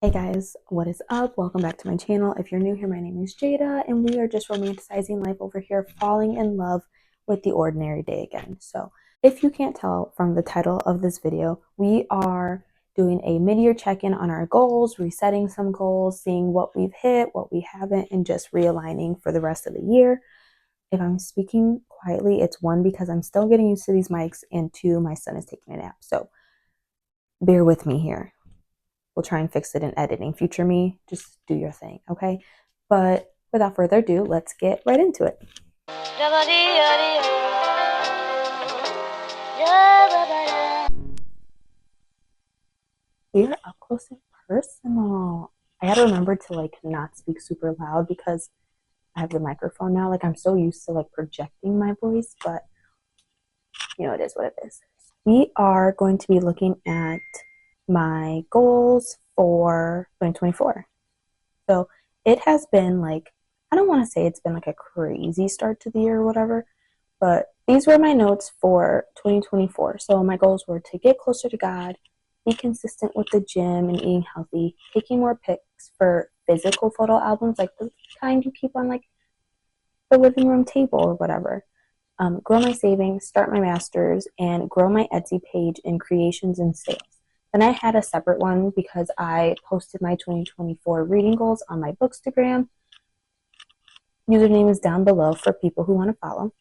Hey guys, what is up? Welcome back to my channel. If you're new here, my name is Jada, and we are just romanticizing life over here, falling in love with the ordinary day again. So if you can't tell from the title of this video, we are doing a mid-year check-in on our goals, resetting some goals, seeing what we've hit, what we haven't, and just realigning for the rest of the year. If I'm speaking quietly, it's one, because I'm still getting used to these mics, and two, my son is taking a nap. So bear with me here. We'll try and fix it in editing. Future me, just do your thing, okay? But without further ado, let's get right into it. We are up close and personal. I gotta remember to not speak super loud because I have the microphone now. I'm so used to projecting my voice, but it is what it is. We are going to be looking at my goals for 2024. So it has been I don't want to say it's been a crazy start to the year or whatever, but these were my notes for 2024. So my goals were to get closer to God, be consistent with the gym and eating healthy, taking more pics for physical photo albums, like the kind you keep on the living room table or whatever. Grow my savings, start my master's, and grow my Etsy page in creations and sales. Then I had a separate one because I posted my 2024 reading goals on my Bookstagram. Username is down below for people who want to follow.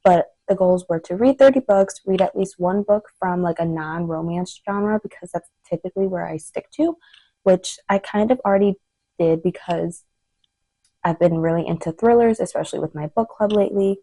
But the goals were to read 30 books, read at least one book from a non-romance genre, because that's typically where I stick to, which I kind of already did because I've been really into thrillers, especially with my book club lately.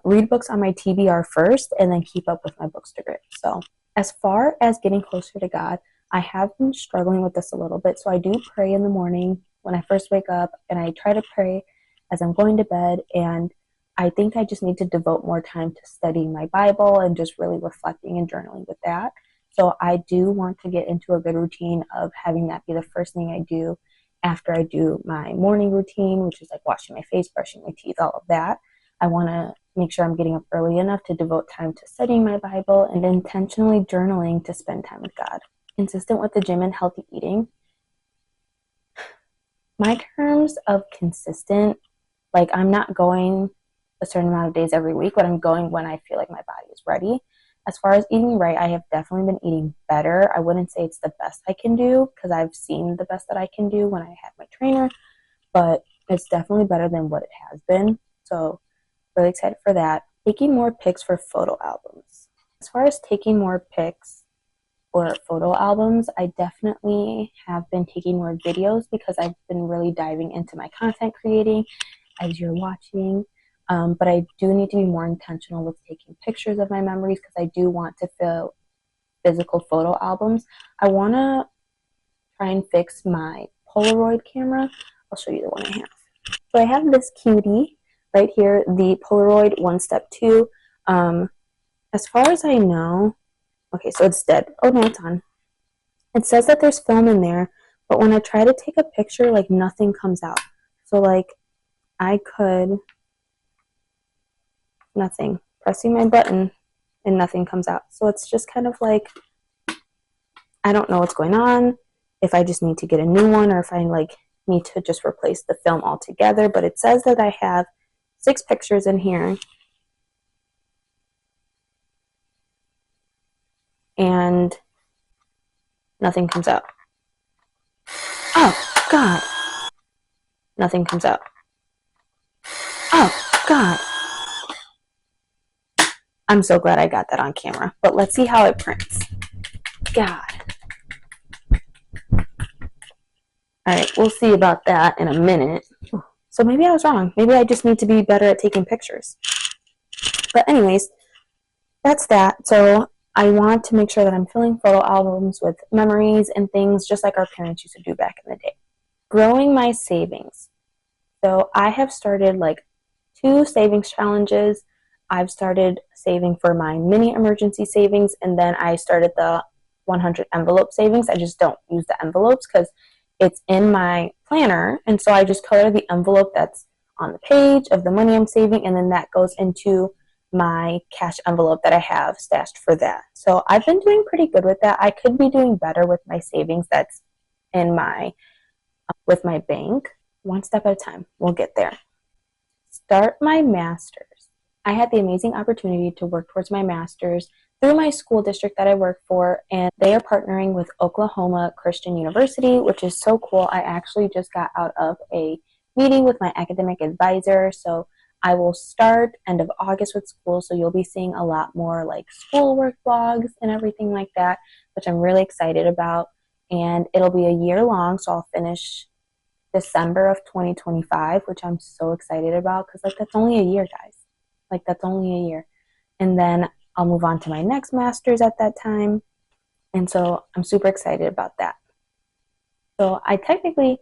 Read books on my TBR first and then keep up with my Bookstagram. So as far as getting closer to God, I have been struggling with this a little bit. So I do pray in the morning when I first wake up, and I try to pray as I'm going to bed. And I think I just need to devote more time to studying my Bible and just really reflecting and journaling with that. So I do want to get into a good routine of having that be the first thing I do after I do my morning routine, which is washing my face, brushing my teeth, all of that. I want to make sure I'm getting up early enough to devote time to studying my Bible and intentionally journaling to spend time with God. Consistent with the gym and healthy eating. My terms of consistent, I'm not going a certain amount of days every week, but I'm going when I feel like my body is ready. As far as eating right, I have definitely been eating better. I wouldn't say it's the best I can do because I've seen the best that I can do when I had my trainer, but it's definitely better than what it has been. So really excited for that. Taking more pics for photo albums. As far as taking more pics for photo albums, I definitely have been taking more videos because I've been really diving into my content creating as you're watching. But I do need to be more intentional with taking pictures of my memories because I do want to fill physical photo albums. I want to try and fix my Polaroid camera. I'll show you the one I have. So I have this cutie right here, the Polaroid 1-Step 2. As far as I know, okay, so it's dead. Oh no, it's on. It says that there's film in there, but when I try to take a picture, nothing comes out. So I could, nothing, pressing my button and nothing comes out. So it's just kind of I don't know what's going on, if I just need to get a new one or if I need to just replace the film altogether. But it says that I have 6 pictures in here, and nothing comes out. Oh, God. Nothing comes out. Oh, God. I'm so glad I got that on camera. But let's see how it prints. God. Alright, we'll see about that in a minute. So maybe I was wrong. Maybe I just need to be better at taking pictures. But anyways, that's that. So I want to make sure that I'm filling photo albums with memories and things just like our parents used to do back in the day. Growing my savings. So I have started 2 savings challenges. I've started saving for my mini emergency savings, and then I started the 100 envelope savings. I just don't use the envelopes because it's in my planner, and so I just color the envelope that's on the page of the money I'm saving, and then that goes into my cash envelope that I have stashed for that. So I've been doing pretty good with that. I could be doing better with my savings that's in my with my bank. One step at a time. We'll get there. Start my master's. I had the amazing opportunity to work towards my master's through my school district that I work for, and they are partnering with Oklahoma Christian University, which is so cool. I actually just got out of a meeting with my academic advisor, so I will start end of August with school, so you'll be seeing a lot more like schoolwork vlogs and everything like that, which I'm really excited about. And it'll be a year long, so I'll finish December of 2025, which I'm so excited about because like that's only a year, guys. Like that's only a year. And then I'll move on to my next master's at that time. And so I'm super excited about that. So I technically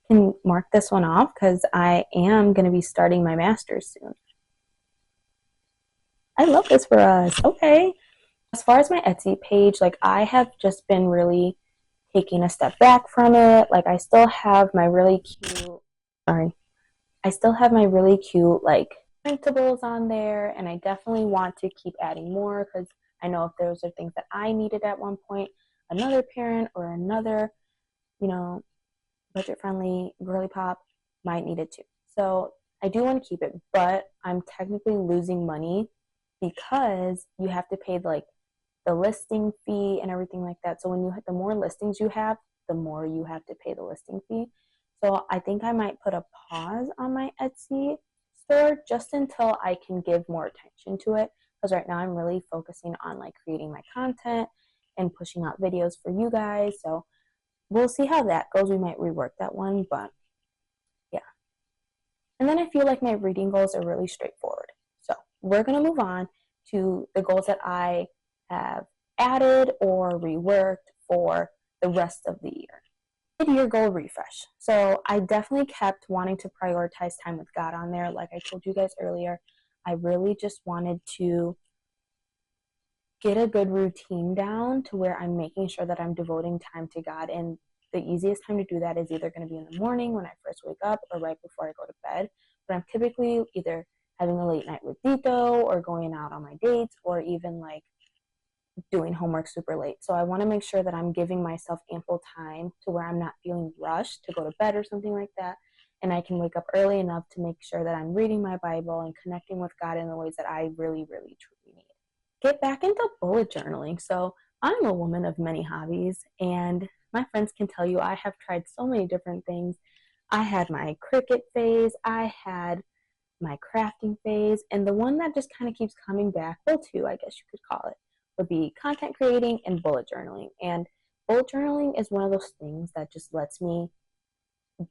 can mark this one off because I am going to be starting my master's soon. I love this for us. Okay. As far as my Etsy page, like I have just been really taking a step back from it. Like I still have my really cute, I still have my really cute like printables on there, and I definitely want to keep adding more because I know if those are things that I needed at one point, another parent or another, you know, budget friendly girly pop might need it too. So I do want to keep it, but I'm technically losing money because you have to pay like the listing fee and everything like that. So when you the more listings you have, the more you have to pay the listing fee. So I think I might put a pause on my Etsy store just until I can give more attention to it. Because right now I'm really focusing on like creating my content and pushing out videos for you guys. So we'll see how that goes. We might rework that one, but yeah. And then I feel like my reading goals are really straightforward. So we're going to move on to the goals that I have added or reworked for the rest of the year. Mid-year goal refresh. So I definitely kept wanting to prioritize time with God on there. Like I told you guys earlier, I really just wanted to get a good routine down to where I'm making sure that I'm devoting time to God. And the easiest time to do that is either going to be in the morning when I first wake up or right before I go to bed. But I'm typically either having a late night with Dito or going out on my dates or even like doing homework super late. So I want to make sure that I'm giving myself ample time to where I'm not feeling rushed to go to bed or something like that. And I can wake up early enough to make sure that I'm reading my Bible and connecting with God in the ways that I really, really, truly need. Get back into bullet journaling. So I'm a woman of many hobbies, and my friends can tell you I have tried so many different things. I had my Cricut phase, I had my crafting phase, and the one that just kind of keeps coming back, well, two, I guess you could call it, would be content creating and bullet journaling. And bullet journaling is one of those things that just lets me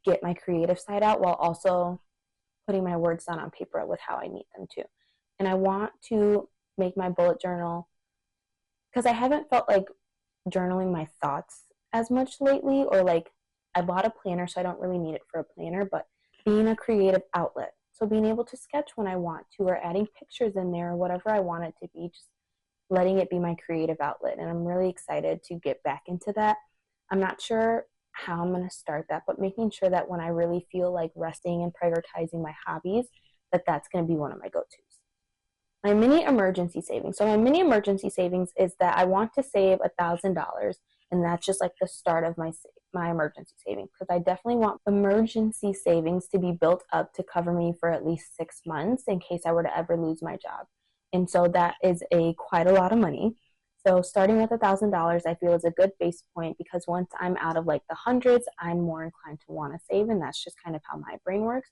get my creative side out while also putting my words down on paper with how I need them to. And I want to make my bullet journal because I haven't felt like journaling my thoughts as much lately, or like I bought a planner, so I don't really need it for a planner, but being a creative outlet. So being able to sketch when I want to, or adding pictures in there, or whatever I want it to be, just letting it be my creative outlet. And I'm really excited to get back into that. I'm not sure how I'm going to start that, but making sure that when I really feel like resting and prioritizing my hobbies, that that's going to be one of my go-tos. My mini emergency savings. So my mini emergency savings is that I want to save $1,000, and that's just like the start of my emergency savings, because I definitely want emergency savings to be built up to cover me for at least 6 months in case I were to ever lose my job. And so that is quite a lot of money. So starting with $1,000, I feel is a good base point, because once I'm out of like the hundreds, I'm more inclined to want to save, and that's just kind of how my brain works.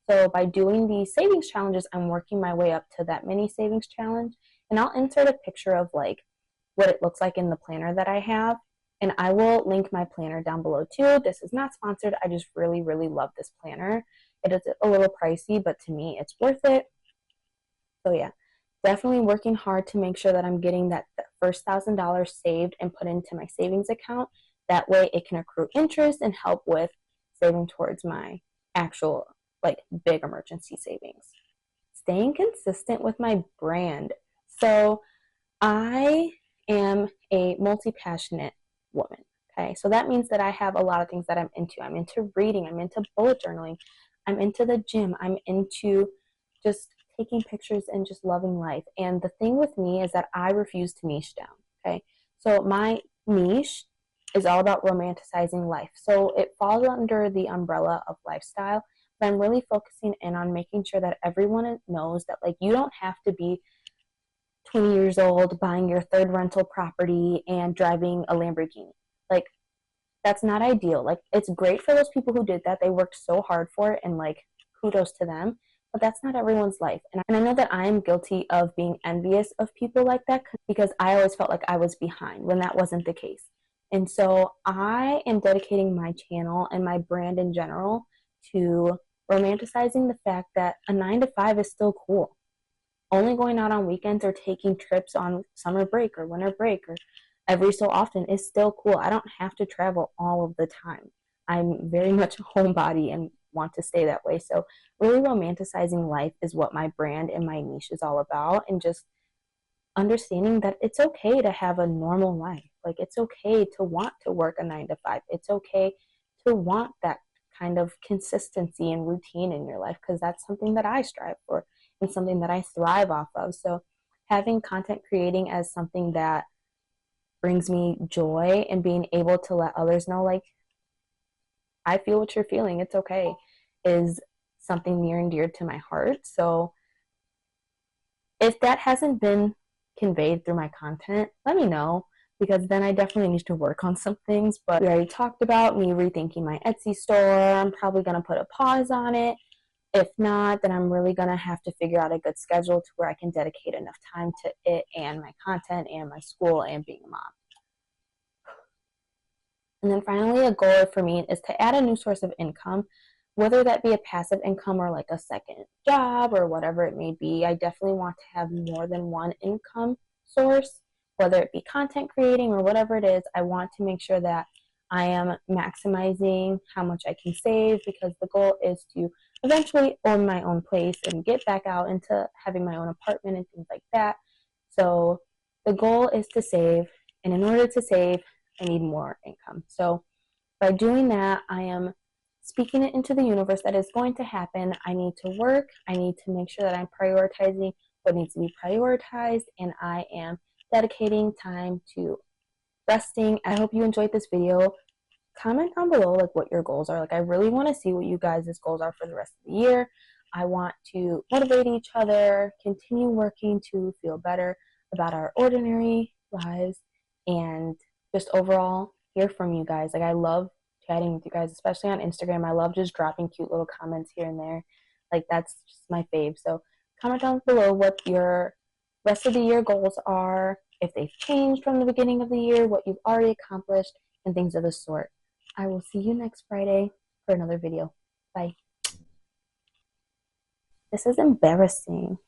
So by doing these savings challenges, I'm working my way up to that mini savings challenge, and I'll insert a picture of like what it looks like in the planner that I have, and I will link my planner down below too. This is not sponsored. I just really, really love this planner. It is a little pricey, but to me, it's worth it. So yeah, definitely working hard to make sure that I'm getting that first $1,000 saved and put into my savings account. That way it can accrue interest and help with saving towards my actual like big emergency savings. Staying consistent with my brand. So I am a multi-passionate woman. Okay, so that means that I have a lot of things that I'm into. I'm into reading, I'm into bullet journaling, I'm into the gym, I'm into just taking pictures and just loving life. And the thing with me is that I refuse to niche down. Okay, so my niche is all about romanticizing life. So it falls under the umbrella of lifestyle, but I'm really focusing in on making sure that everyone knows that like you don't have to be 20 years old buying your third rental property and driving a Lamborghini. Like that's not ideal. Like it's great for those people who did that. They worked so hard for it and like kudos to them. But that's not everyone's life. And I know that I am guilty of being envious of people like that because I always felt like I was behind when that wasn't the case. And so I am dedicating my channel and my brand in general to romanticizing the fact that a 9 to 5 is still cool. Only going out on weekends or taking trips on summer break or winter break or every so often is still cool. I don't have to travel all of the time. I'm very much a homebody and want to stay that way. So really romanticizing life is what my brand and my niche is all about, and just understanding that it's okay to have a normal life. Like it's okay to want to work a 9 to 5. It's okay to want that kind of consistency and routine in your life because that's something that I strive for and something that I thrive off of. So having content creating as something that brings me joy and being able to let others know like I feel what you're feeling, it's okay, is something near and dear to my heart. So if that hasn't been conveyed through my content, let me know because then I definitely need to work on some things. But we already talked about me rethinking my Etsy store. I'm probably going to put a pause on it. If not, then I'm really going to have to figure out a good schedule to where I can dedicate enough time to it and my content and my school and being a mom. And then finally, a goal for me is to add a new source of income, whether that be a passive income or like a second job or whatever it may be. I definitely want to have more than one income source, whether it be content creating or whatever it is. I want to make sure that I am maximizing how much I can save because the goal is to eventually own my own place and get back out into having my own apartment and things like that. So the goal is to save, and in order to save, I need more income. So by doing that, I am speaking it into the universe that is going to happen. I need to work. I need to make sure that I'm prioritizing what needs to be prioritized, and I am dedicating time to resting. I hope you enjoyed this video. Comment down below like what your goals are. Like I really want to see what you guys' goals are for the rest of the year. I want to motivate each other, continue working to feel better about our ordinary lives, and just overall hear from you guys. Like I love chatting with you guys, especially on Instagram. I love just dropping cute little comments here and there. Like that's just my fave. So comment down below what your rest of the year goals are, if they've changed from the beginning of the year, what you've already accomplished, and things of the sort. I will see you next Friday for another video. Bye. This is embarrassing.